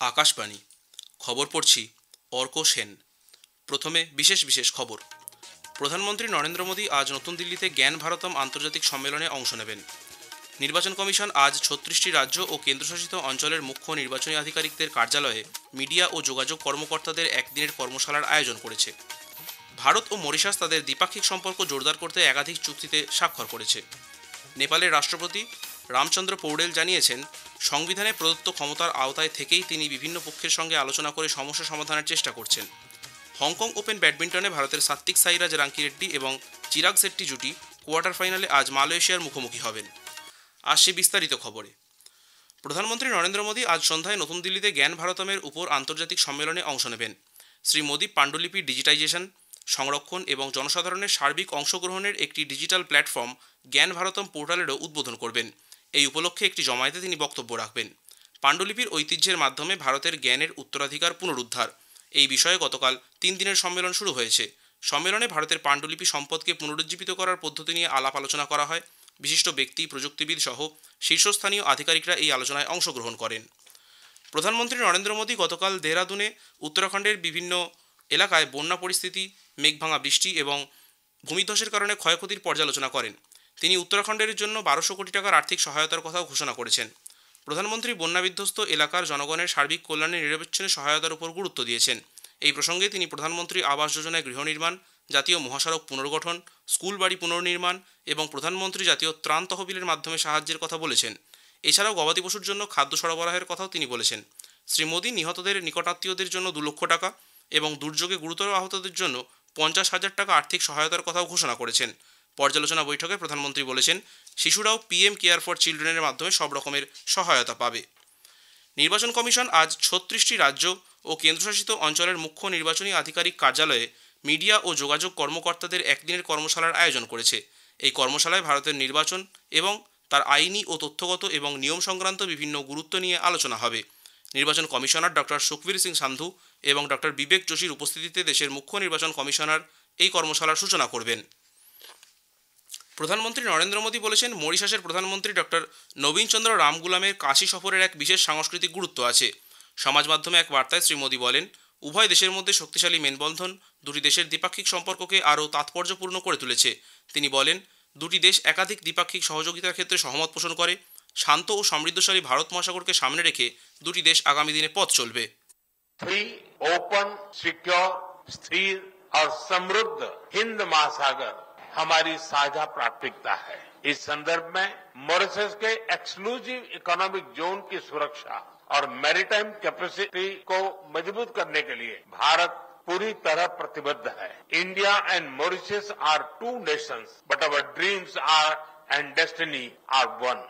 আকাশবাণী খবর পড়ছি অর্ক সেন। প্রথমে বিশেষ বিশেষ খবর। প্রধানমন্ত্রী নরেন্দ্র মোদী আজ নতুন দিল্লিতে জ্ঞান ভারতম আন্তর্জাতিক সম্মেলনে অংশ নেবেন। নির্বাচন কমিশন আজ ৩৬টি রাজ্য ও কেন্দ্রশাসিত অঞ্চলের মুখ্য নির্বাচনী আধিকারিকদের কার্যালয়ে মিডিয়া ও যোগাযোগ কর্মকর্তাদের একদিনের কর্মশালার আয়োজন করেছে। ভারত ও মরিশাস তাদের দ্বিপাক্ষিক সম্পর্ক জোরদার করতে একাধিক চুক্তিতে স্বাক্ষর করেছে। নেপালের রাষ্ট্রপতি রামচন্দ্র পৌড়েল জানিয়েছেন, সংবিধানে প্রদত্ত ক্ষমতার আওতায় থেকেই তিনি বিভিন্ন পক্ষের সঙ্গে আলোচনা করে সমস্যা সমাধানের চেষ্টা করছেন। হংকং ওপেন ব্যাডমিন্টনে ভারতের সাত্বিক সাইরাজ রাঙ্কিরেড্ডি এবং চিরাগ শেট্টি জুটি কোয়ার্টার ফাইনালে আজ মালয়েশিয়ার মুখোমুখি হবেন। আসছে বিস্তারিত খবরে। প্রধানমন্ত্রী নরেন্দ্র মোদী আজ সন্ধ্যায় নতুন দিল্লিতে জ্ঞান ভারতমের উপর আন্তর্জাতিক সম্মেলনে অংশ নেবেন। শ্রী মোদী পাণ্ডুলিপির ডিজিটাইজেশন, সংরক্ষণ এবং জনসাধারণের সার্বিক অংশগ্রহণের একটি ডিজিটাল প্ল্যাটফর্ম জ্ঞান ভারতম পোর্টালেরও উদ্বোধন করবেন। এই উপলক্ষে একটি জমায়েতে তিনি বক্তব্য রাখবেন। পাণ্ডুলিপির ঐতিহ্যের মাধ্যমে ভারতের জ্ঞানের উত্তরাধিকার পুনরুদ্ধার, এই বিষয়ে গতকাল 3 দিনের সম্মেলন শুরু হয়েছে। সম্মেলনে ভারতের পাণ্ডুলিপি সম্পদকে পুনরুজ্জীবিত করার পদ্ধতি নিয়ে আলাপ আলোচনা করা হয়। বিশিষ্ট ব্যক্তি, প্রযুক্তিবিদ সহ শীর্ষস্থানীয় আধিকারিকরা এই আলোচনায় অংশগ্রহণ করেন। প্রধানমন্ত্রী নরেন্দ্র মোদী গতকাল দেহরাদুনে উত্তরাখণ্ডের বিভিন্ন এলাকায় বন্যা পরিস্থিতি, মেঘভাঙা বৃষ্টি এবং ভূমিধসের কারণে ক্ষয়ক্ষতির পর্যালোচনা করেন। তিনি উত্তরাখণ্ডের জন্য 1200 কোটি টাকার আর্থিক সহায়তার কথাও ঘোষণা করেছেন। প্রধানমন্ত্রী বন্যাবিধ্বস্ত এলাকার জনগণের সার্বিক কল্যাণে নিরবচ্ছিন্ন সহায়তার উপর গুরুত্ব দিয়েছেন। এই প্রসঙ্গে তিনি প্রধানমন্ত্রী আবাস যোজনায় গৃহ নির্মাণ, জাতীয় মহাসড়ক পুনর্গঠন, স্কুল বাড়ি পুনর্নির্মাণ এবং প্রধানমন্ত্রী জাতীয় ত্রাণ তহবিলের মাধ্যমে সাহায্যের কথা বলেছেন। এছাড়াও গবাদি পশুর জন্য খাদ্য সরবরাহের কথাও তিনি বলেছেন। শ্রী মোদী নিহতদের নিকটাত্মীয়দের জন্য 2 লক্ষ টাকা এবং দুর্যোগে গুরুতর আহতদের জন্য 50,000 টাকা আর্থিক সহায়তার কথাও ঘোষণা করেছেন। পর্যালোচনা বৈঠকে প্রধানমন্ত্রী বলেছেন, শিশুরাও পিএম কেয়ার ফর চিলড্রেনের মাধ্যমে সব রকমের সহায়তা পাবে। নির্বাচন কমিশন আজ 36টি রাজ্য ও কেন্দ্রশাসিত অঞ্চলের মুখ্য নির্বাচনী আধিকারিক কার্যালয়ে মিডিয়া ও যোগাযোগ কর্মকর্তাদের একদিনের কর্মশালার আয়োজন করেছে। এই কর্মশালায় ভারতের নির্বাচন এবং তার আইনি ও তথ্যগত এবং নিয়ম সংক্রান্ত বিভিন্ন গুরুত্ব নিয়ে আলোচনা হবে। নির্বাচন কমিশনার ডক্টর সুখবীর সিং সান্ধু এবং ডক্টর বিবেক যোশীর উপস্থিতিতে দেশের মুখ্য নির্বাচন কমিশনার এই কর্মশালার সূচনা করবেন। প্রধানমন্ত্রী নরেন্দ্র মোদী বলেছেন, মরিশাসের প্রধানমন্ত্রী ডক্টর নবীন চন্দ্র রামগুলামের কাশী সফরের এক বিশেষ সাংস্কৃতিক গুরুত্ব আছে। সমাজ মাধ্যমে এক বার্তায় শ্রী মোদী বলেন, উভয় দেশের মধ্যে শক্তিশালী মেলবন্ধন দুটি দেশের দ্বিপাক্ষিক সম্পর্ককে আরও তাৎপর্যপূর্ণ করে তুলেছে। তিনি বলেন, দুটি দেশ একাধিক দ্বিপাক্ষিক সহযোগিতার ক্ষেত্রে সহমত পোষণ করে। শান্ত ও সমৃদ্ধশালী ভারত মহাসাগরকে সামনে রেখে দুটি দেশ আগামী দিনে পথ চলবে। फ्री, ओपन, सिक्योर, स्थिर और समृद्ध हिंद महासागर हमारी साझा प्राथमिकता है। इस संदर्भ में मॉरिशस के एक्सक्लूसिव इकोनॉमिक जोन की सुरक्षा और मैरीटाइम कैपेसिटी को मजबूत करने के लिए भारत पूरी तरह प्रतिबद्ध है। India and Mauritius are 2 nations, but our dreams are and destiny are one.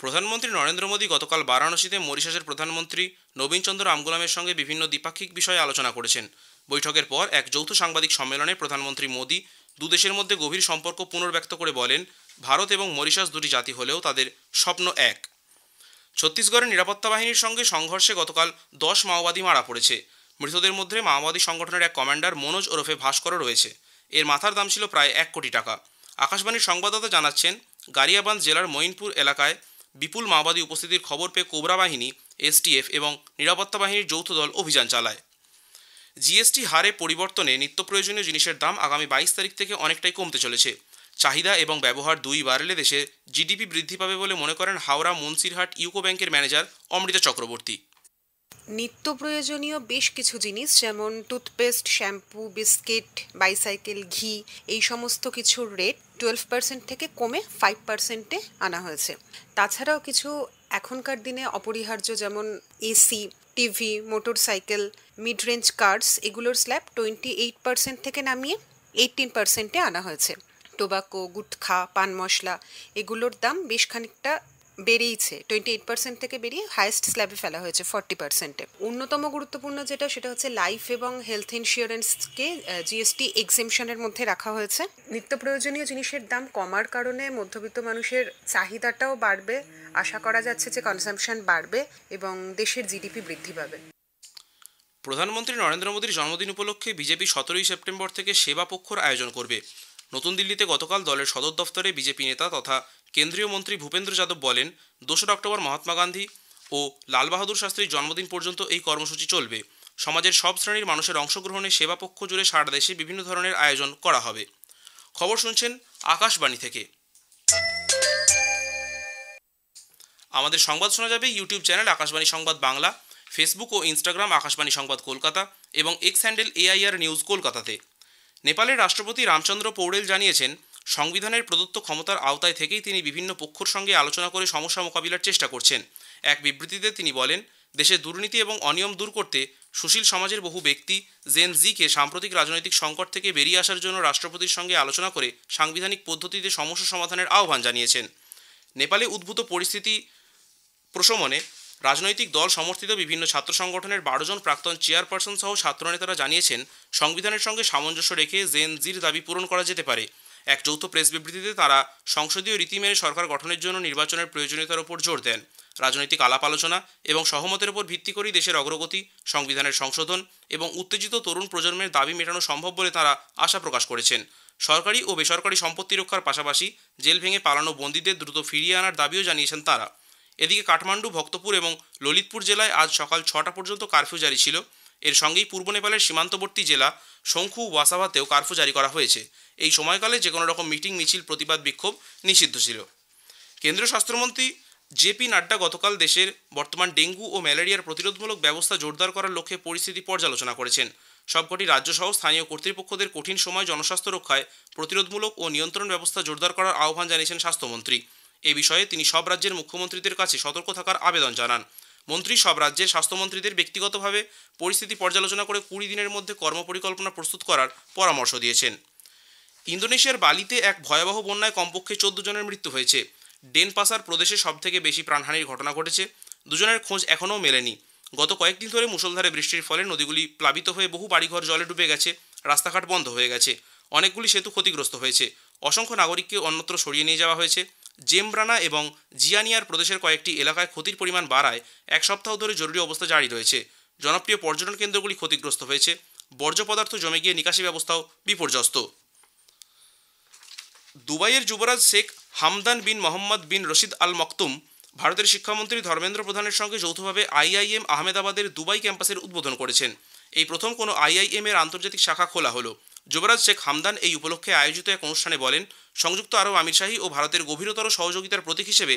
প্রধানমন্ত্রী নরেন্দ্র মোদী গতকাল বারাণসীতে মরিশাসের প্রধানমন্ত্রী নবীন চন্দ্র রামগুলামের সঙ্গে বিভিন্ন দ্বিপাক্ষিক বিষয়ে আলোচনা করেছেন। বৈঠকের পর এক যৌথ সাংবাদিক সম্মেলনে প্রধানমন্ত্রী মোদী দুদেশের মধ্যে গভীর সম্পর্ক পুনর্ব্যক্ত করে বলেন, ভারত এবং মরিশাস দুটি জাতি হলেও তাদের স্বপ্ন এক। ছত্তিশগড়ের নিরাপত্তা বাহিনীর সঙ্গে সংঘর্ষে গতকাল 10 মাওবাদী মারা পড়েছে। মৃতদের মধ্যে মাওবাদী সংগঠনের এক কমান্ডার মনোজ ওরফে ভাস্করও রয়েছে। এর মাথার দাম ছিল প্রায় 1 কোটি টাকা। আকাশবাণীর সংবাদদাতা জানাচ্ছেন, গারিয়াবান্ধ জেলার মঈনপুর এলাকায় বিপুল মাওবাদী উপস্থিতির খবর পেয়ে কোবরা বাহিনী, এসটিএফ এবং নিরাপত্তা বাহিনীর যৌথ দল অভিযান চালায়। জিএসটি হারে পরিবর্তনে নিত্য প্রয়োজনীয় জিনিসের দাম আগামী 22 তারিখ থেকে অনেকটাই কমতে চলেছে। চাহিদা এবং ব্যবহার দুই বাড়লে দেশে জিডিপি বৃদ্ধি পাবে বলে মনে করেন হাওড়া মুন্সিরহাট ইউকো ব্যাংকের ম্যানেজার অমৃতা চক্রবর্তী। নিত্য প্রয়োজনীয় বেশ কিছু জিনিস যেমন টুথপেস্ট, শ্যাম্পু, বিস্কিট, বাইসাইকেল, ঘি, এই সমস্ত কিছুর রেট 12% থেকে কমে 5%-এ আনা হয়েছে। তাছাড়াও কিছু এখনকার দিনে অপরিহার্য যেমন AC, TV, motorcycle, mid range cars, এগুলোর স্ল্যাব 28% থেকে নামিয়ে 18%-এ আনা হয়েছে। টোবাকো, গুটখা, পান মশলা, এগুলোর দাম বেশ খানিকটা বেড়েইছে। 28% থেকে বেরিয়ে হাইয়েস্ট স্ল্যাবে ফেলা হয়েছে 40%-এ। অন্যতম গুরুত্বপূর্ণ যেটা, সেটা হচ্ছে লাইফ এবং হেলথ ইন্স্যুরেন্সকে জিএসটি এক্সেমশনের মধ্যে রাখা হয়েছে। নিত্য প্রয়োজনীয় জিনিসের দাম কমার কারণে মধ্যবিত্ত মানুষের চাহিদাটাও বাড়বে, আশা করা যাচ্ছে যে কনজাম্পশন বাড়বে এবং দেশের জিডিপি বৃদ্ধি পাবে। প্রধানমন্ত্রী নরেন্দ্র মোদীর জন্মদিন উপলক্ষে বিজেপি 17 সেপ্টেম্বর থেকে সেবা পক্ষর আয়োজন করবে। নতুন দিল্লিতে গতকাল দলের সদর দফতরে বিজেপি নেতা তথা কেন্দ্রীয় মন্ত্রী ভূপেন্দ্র যাদব বলেন, 2 অক্টোবর মহাত্মা গান্ধী ও লাল বাহাদুর শাস্ত্রীর জন্মদিন পর্যন্ত এই কর্মসূচি চলবে। সমাজের সব শ্রেণীর মানুষের অংশগ্রহণে সেবা পক্ষ জুড়ে সারা দেশে বিভিন্ন ধরনের আয়োজন করা হবে। খবর শুনছেন আকাশবাণী থেকে। আমাদের সংবাদ শোনা যাবে ইউটিউব চ্যানেল আকাশবাণী সংবাদ বাংলা, ফেসবুক ও ইনস্টাগ্রাম আকাশবাণী সংবাদ কলকাতা এবং এক্স হ্যান্ডেল AIR নিউজ কলকাতাতে। নেপালের রাষ্ট্রপতি রামচন্দ্র পৌড়েল জানিয়েছেন, সংবিধানের প্রদত্ত ক্ষমতার আওতায় থেকেই তিনি বিভিন্ন পক্ষের সঙ্গে আলোচনা করে সমস্যা মোকাবিলার চেষ্টা করছেন। এক বিবৃতিতে তিনি বলেন, দেশে দুর্নীতি এবং অনিয়ম দূর করতে সুশীল সমাজের বহু ব্যক্তি জেন জিকে সাম্প্রতিক রাজনৈতিক সংকট থেকে বেরিয়ে আসার জন্য রাষ্ট্রপতির সঙ্গে আলোচনা করে সাংবিধানিক পদ্ধতিতে সমস্যা সমাধানের আহ্বান জানিয়েছেন। নেপালে উদ্ভূত পরিস্থিতি প্রশমনে রাজনৈতিক দল সমর্থিত বিভিন্ন ছাত্র সংগঠনের 12 জন প্রাক্তন চেয়ারপারসন সহ ছাত্রনেতারা জানিয়েছেন, সংবিধানের সঙ্গে সামঞ্জস্য রেখে জেন জির দাবি পূরণ করা যেতে পারে। এক যৌথ প্রেস বিবৃতিতে তারা সংসদীয় রীতি মেনে সরকার গঠনের জন্য নির্বাচনের প্রয়োজনীয়তার উপর জোর দেন। রাজনৈতিক আলাপ আলোচনা এবং সহমতের উপর ভিত্তি করেই দেশের অগ্রগতি, সংবিধানের সংশোধন এবং উত্তেজিত তরুণ প্রজন্মের দাবি মেটানো সম্ভব বলে তারা আশা প্রকাশ করেছেন। সরকারি ও বেসরকারি সম্পত্তি রক্ষার পাশাপাশি জেল ভেঙে পালানো বন্দীদের দ্রুত ফিরিয়ে আনার দাবিও জানিয়েছেন তারা। এদিকে কাঠমান্ডু, ভক্তপুর এবং ললিতপুর জেলায় আজ সকাল 6টা পর্যন্ত কারফিউ জারি ছিল। এর সঙ্গেই পূর্ব নেপালের সীমান্তবর্তী জেলা শঙ্খু ওয়াসাভাতেও কারফিউ জারি করা হয়েছে। এই সময়কালে যে কোনো রকম মিটিং, মিছিল, প্রতিবাদ, বিক্ষোভ নিষিদ্ধ ছিল। কেন্দ্রীয় স্বাস্থ্যমন্ত্রী জেপি নাড্ডা গতকাল দেশের বর্তমান ডেঙ্গু ও ম্যালেরিয়ার প্রতিরোধমূলক ব্যবস্থা জোরদার করার লক্ষ্যে পরিস্থিতি পর্যালোচনা করেছেন। সবকটি রাজ্যসহ স্থানীয় কর্তৃপক্ষদের কঠিন সময় জনস্বাস্থ্য রক্ষায় প্রতিরোধমূলক ও নিয়ন্ত্রণ ব্যবস্থা জোরদার করার আহ্বান জানিয়েছেন স্বাস্থ্যমন্ত্রী। এ বিষয়ে তিনি সব রাজ্যের মুখ্যমন্ত্রীদের কাছে সতর্ক থাকার আবেদন জানান। মন্ত্রী সব রাজ্যের স্বাস্থ্যমন্ত্রীদের ব্যক্তিগতভাবে পরিস্থিতি পর্যালোচনা করে 20 দিনের মধ্যে কর্মপরিকল্পনা প্রস্তুত করার পরামর্শ দিয়েছেন। ইন্দোনেশিয়ার বালিতে এক ভয়াবহ বন্যায় কমপক্ষে 14 জনের মৃত্যু হয়েছে। ডেনপাসার প্রদেশে সবথেকে বেশি প্রাণহানির ঘটনা ঘটেছে। দুজনের খোঁজ এখনও মেলেনি। গত কয়েকদিন ধরে মুষলধারে বৃষ্টির ফলে নদীগুলি প্লাবিত হয়ে বহু বাড়িঘর জলে ডুবে গেছে, রাস্তাঘাট বন্ধ হয়ে গেছে, অনেকগুলি সেতু ক্ষতিগ্রস্ত হয়েছে, অসংখ্য নাগরিককে অন্যত্র সরিয়ে নিয়ে যাওয়া হয়েছে। জেমব্রানা এবং জিয়ানিয়ার প্রদেশের কয়েকটি এলাকায় ক্ষতির পরিমাণ বাড়ায় 1 সপ্তাহ ধরে জরুরি অবস্থা জারি রয়েছে। জনপ্রিয় পর্যটন কেন্দ্রগুলি ক্ষতিগ্রস্ত হয়েছে। বর্জ্য পদার্থ জমে গিয়ে নিকাশি ব্যবস্থাও বিপর্যস্ত। দুবাইয়ের যুবরাজ শেখ হামদান বিন মোহাম্মদ বিন রশিদ আল মকতুম ভারতের শিক্ষামন্ত্রী ধর্মেন্দ্র প্রধানের সঙ্গে যৌথভাবে IIM আহমেদাবাদের দুবাই ক্যাম্পাসের উদ্বোধন করেছেন। এই প্রথম কোনো IIM এর আন্তর্জাতিক শাখা খোলা হলো। যুবরাজ শেখ হামদান এই উপলক্ষে আয়োজিত এক অনুষ্ঠানে বলেন, সংযুক্ত আরব আমিরশাহী ও ভারতের গভীরতর সহযোগিতার প্রতীক হিসেবে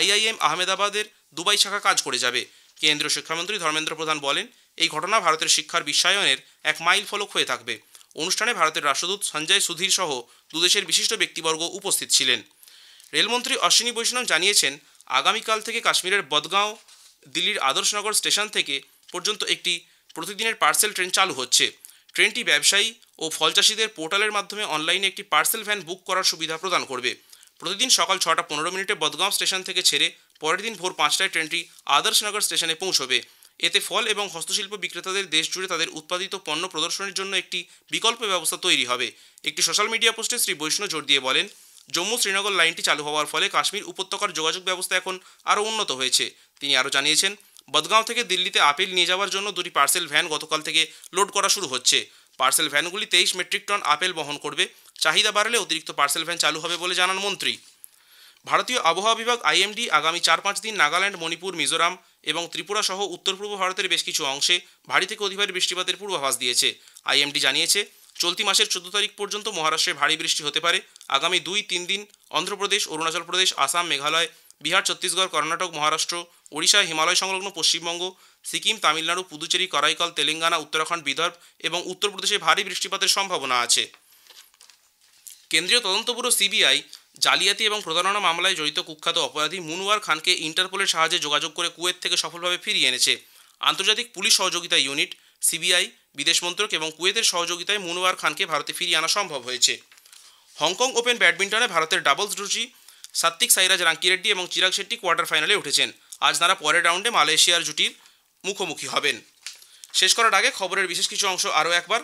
IIM আহমেদাবাদের দুবাই শাখা কাজ করে যাবে। কেন্দ্রীয় শিক্ষামন্ত্রী ধর্মেন্দ্র প্রধান বলেন, এই ঘটনা ভারতের শিক্ষার বিশ্বায়নের এক মাইল ফলক হয়ে থাকবে। অনুষ্ঠানে ভারতের রাষ্ট্রদূত সঞ্জয় সুধীর সহ দুদেশের বিশিষ্ট ব্যক্তিবর্গ উপস্থিত ছিলেন। রেলমন্ত্রী অশ্বিনী বৈষ্ণব জানিয়েছেন, আগামীকাল থেকে কাশ্মীরের বদগাঁও দিল্লির আদর্শনগর স্টেশন থেকে পর্যন্ত একটি প্রতিদিনের পার্সেল ট্রেন চালু হচ্ছে। ট্রেনটি ব্যবসায়ী ও ফলচাষীদের পোর্টালের মাধ্যমে অনলাইনে একটি পার্সেল ভ্যান বুক করার সুবিধা প্রদান করবে। প্রতিদিন সকাল 6টা 15 মিনিটে বদগাঁও স্টেশন থেকে ছেড়ে পরের দিন ভোর 5টায় ট্রেনটি আদর্শনগর স্টেশনে পৌঁছবে। এতে ফল এবং হস্তশিল্প বিক্রেতাদের দেশ জুড়ে তাদের উৎপাদিত পণ্য প্রদর্শনের জন্য একটি বিকল্প ব্যবস্থা তৈরি হবে। একটি সোশ্যাল মিডিয়া পোস্টে শ্রী বৈষ্ণব জোর দিয়ে বলেন, জম্মু শ্রীনগর লাইনটি চালু হওয়ার ফলে কাশ্মীর উপত্যকার যোগাযোগ ব্যবস্থা এখন আরও উন্নত হয়েছে। তিনি আরও জানিয়েছেন, বদগাঁও থেকে দিল্লিতে আপেল নিয়ে যাওয়ার জন্য 2টি পার্সেল ভ্যান গতকাল থেকে লোড করা শুরু হচ্ছে। পার্সেল ভ্যানগুলি 23 মেট্রিক টন আপেল বহন করবে। চাহিদা বাড়লে অতিরিক্ত পার্সেল ভ্যান চালু হবে বলে জানান মন্ত্রী। ভারতীয় আবহাওয়া বিভাগ IMD আগামী 4-5 দিন নাগাল্যান্ড, মণিপুর, মিজোরাম এবং ত্রিপুরা সহ উত্তর পূর্ব ভারতের বেশ কিছু অংশে ভারী থেকে অতি ভারী বৃষ্টিপাতের পূর্বাভাস দিয়েছে। IMD জানিয়েছে, চলতি মাসের 14 তারিখ পর্যন্ত মহারাষ্ট্রে ভারী বৃষ্টি হতে পারে। আগামী 2-3 দিন অন্ধ্রপ্রদেশ, অরুণাচল প্রদেশ, আসাম, মেঘালয়, বিহার, ছত্তিশগড়, কর্ণাটক, মহারাষ্ট্র, ওড়িশা, হিমালয় সংলগ্ন পশ্চিমবঙ্গ, সিকিম, তামিলনাড়ু, পুদুচেরি, করাইকাল, তেলেঙ্গানা, উত্তরাখণ্ড, বিদর্ভ এবং উত্তরপ্রদেশে ভারী বৃষ্টিপাতের সম্ভাবনা আছে। কেন্দ্রীয় তদন্ত ব্যুরো CBI জালিয়াতি এবং প্রতারণা মামলায় জড়িত কুখ্যাত অপরাধী মুনওয়ার খানকে ইন্টারপোলের সাহায্যে যোগাযোগ করে কুয়েত থেকে সফলভাবে ফিরিয়ে এনেছে। আন্তর্জাতিক পুলিশ সহযোগিতা ইউনিট, CBI, বিদেশ মন্ত্রক এবং কুয়েতের সহযোগিতায় মুনওয়ার খানকে ভারতে ফিরিয়ে আনা সম্ভব হয়েছে। হংকং ওপেন ব্যাডমিন্টনে ভারতের ডাবলস জুটি সাত্বিক সাইরাজ রাঙ্কিরেড্ডি এবং চিরাগ শেট্টি কোয়ার্টার ফাইনালে উঠেছেন। আজ তারা পরের রাউন্ডে মালয়েশিয়ার জুটির মুখোমুখি হবেন। শেষ করার আগে খবরের বিশেষ কিছু অংশ আরও একবার।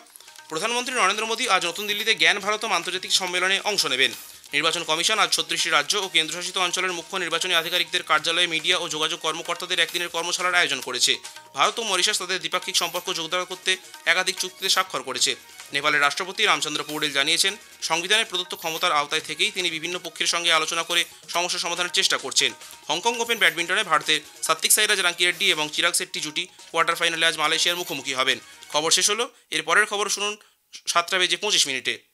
প্রধানমন্ত্রী নরেন্দ্র মোদী আজ নতুন দিল্লিতে জ্ঞান ভারতম আন্তর্জাতিক সম্মেলনে অংশ নেবেন। নির্বাচন কমিশন আজ 36টি রাজ্য ও কেন্দ্রশাসিত অঞ্চলের মুখ্য নির্বাচনী আধিকারিকদের কার্যালয়ে মিডিয়া ও যোগাযোগ কর্মকর্তাদের একদিনের কর্মশালার আয়োজন করেছে। ভারত ও মরিশাস তাদের দ্বিপাক্ষিক সম্পর্ক জোরদার করতে একাধিক চুক্তিতে স্বাক্ষর করেছে। নেপালের রাষ্ট্রপতি রামচন্দ্র পৌডেল জানিয়েছেন, সংবিধানের প্রদত্ত ক্ষমতার আওতায় থেকেই তিনি বিভিন্ন পক্ষের সঙ্গে আলোচনা করে সমস্যা সমাধানের চেষ্টা করছেন। হংকং ওপেন ব্যাডমিন্টনে ভারতের সাত্বিক সাইরাজ রাঙ্কিরেড্ডি এবং চিরাগ শেট্টি জুটি কোয়ার্টার ফাইনালে আজ মালয়েশিয়ার মুখোমুখি হবেন। খবর শেষ হলো। এর পরের খবর শুনুন 7:25 মিনিটে।